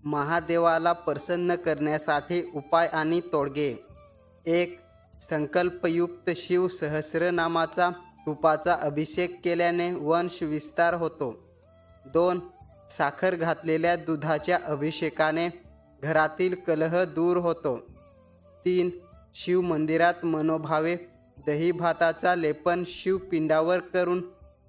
महादेवाला प्रसन्न करण्यासाठी उपाय आणि तोडगे. 1. संकल्पयुक्त शिव सहस्रनामाचा तुपाचा अभिषेक केल्याने वंश विस्तार होतो. 2. साखर घातलेल्या दुधाच्या अभिषेकाने घरातील कलह दूर होतो. 3. शिव मंदिरात मनोभावे दही भाताचा लेपन शिवपिंडावर करून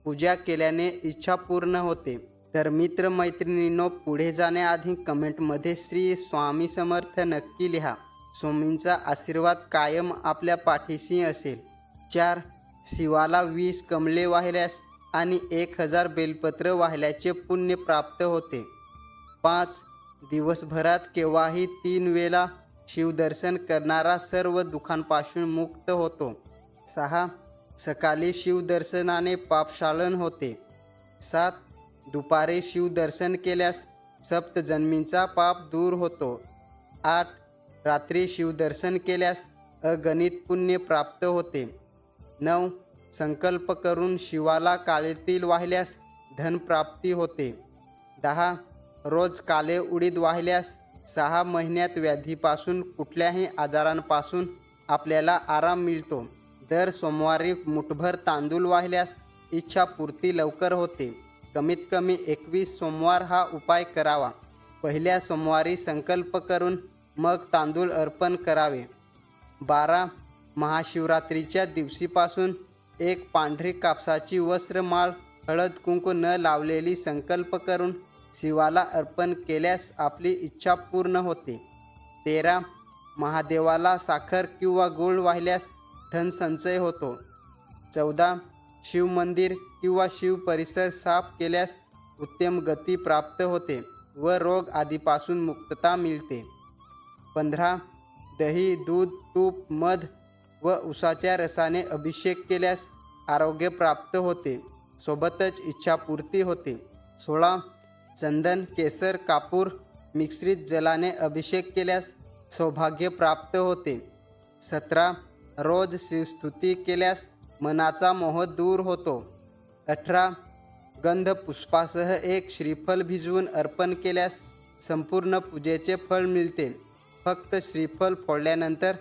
पूजा केल्याने इच्छा पूर्ण होते. तर मित्रमैत्रिणींनो, पुढे जाण्याआधी कमेंटमध्ये श्री स्वामी समर्थ नक्की लिहा. स्वामींचा आशीर्वाद कायम आपल्या पाठीशी असेल. 4. शिवाला 20 कमळे वाहिल्यास आणि 1000 बेलपत्र वाहिल्याचे पुण्य प्राप्त होते. 5. दिवसभरात केव्हाही 3 वेळा शिवदर्शन करणारा सर्व दुःखांपासून मुक्त होतो. 6. सकाळी शिवदर्शनाने पापशालन होते. 7. दुपारी शिवदर्शन केल्यास सप्तजन्मींचा पाप दूर होतो. 8. रात्री शिवदर्शन केल्यास अगणित पुण्य प्राप्त होते. 9. संकल्प करून शिवाला काळे तीळ वाहिल्यास धनप्राप्ती होते. 10. रोज काळे उडीद वाहिल्यास 6 महिन्यात व्याधीपासून कुठल्याही आजारांपासून आपल्याला आराम मिळतो. दर सोमवारी मुठभर तांदूळ वाहिल्यास इच्छापूर्ती लवकर होते. कमीत कमी 21 सोमवार हा उपाय करावा. पहिल्या सोमवारी संकल्प करून मग तांदूळ अर्पण करावे. 12. महाशिवरात्रीच्या दिवशीपासून एक पांढरी कापसाची वस्त्रमाळ हळद कुंकू न लावलेली संकल्प करून शिवाला अर्पण केल्यास आपली इच्छा पूर्ण होते. 13. महादेवाला साखर किंवा गूळ वाहिल्यास धनसंचय होतो. 14. शिवमंदिर किंवा शिव परिसर साफ केल्यास उत्तम गती प्राप्त होते व रोग आदीपासून मुक्तता मिळते. 15. दही, दूध, तूप, मध व उसाच्या रसाने अभिषेक केल्यास आरोग्य प्राप्त होते, सोबतच इच्छापूर्ती होते. 16. चंदन, केसर, कापूर मिश्रित जलाने अभिषेक केल्यास सौभाग्य प्राप्त होते. 17. रोज शिवस्तुती केल्यास मनाचा मोह दूर होतो. 18. गंध पुष्पासह एक श्रीफल भिजवून अर्पण केल्यास संपूर्ण पूजेचे फळ मिळते. फक्त श्रीफल फोडल्यानंतर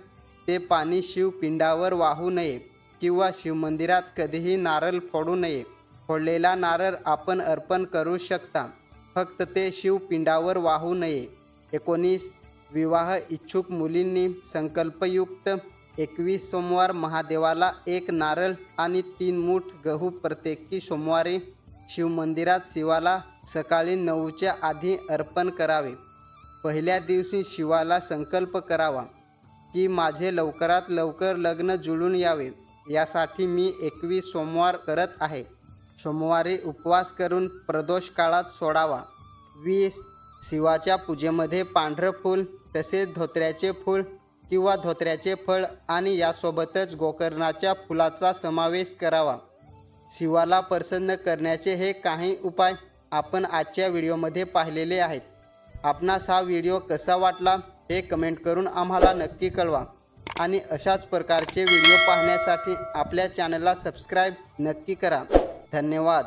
ते पाणी शिवपिंडावर वाहू नये किंवा शिवमंदिरात कधीही नारळ फोडू नये. फोडलेला नारळ आपण अर्पण करू शकता, फक्त ते शिवपिंडावर वाहू नये. 19. विवाह इच्छुक मुलींनी संकल्पयुक्त 21 सोमवार महादेवाला 1 नारळ आणि 3 मूठ गहू प्रत्येकी सोमवारी शिवमंदिरात शिवाला सकाळी 9च्या आधी अर्पण करावे. पहिल्या दिवशी शिवाला संकल्प करावा की माझे लवकरात लवकर लग्न जुळून यावे, यासाठी मी 21 सोमवार करत आहे. सोमवारी उपवास करून प्रदोष काळात सोडावा. 20. शिवाच्या पूजेमध्ये पांढरं फूल तसेच धोत्र्याचे फूल किंवा धोत्र्याचे फळ आणि यासोबतच गोकर्णाच्या फुलाचा समावेश करावा. शिवाला प्रसन्न करण्याचे हे काही उपाय आपण आजच्या व्हिडिओमध्ये पाहिलेले आहेत. आपणास हा व्हिडिओ कसा वाटला हे कमेंट करून आम्हाला नक्की कळवा आणि अशाच प्रकारचे व्हिडिओ पाहण्यासाठी आपल्या चॅनलला सबस्क्राईब नक्की करा. धन्यवाद.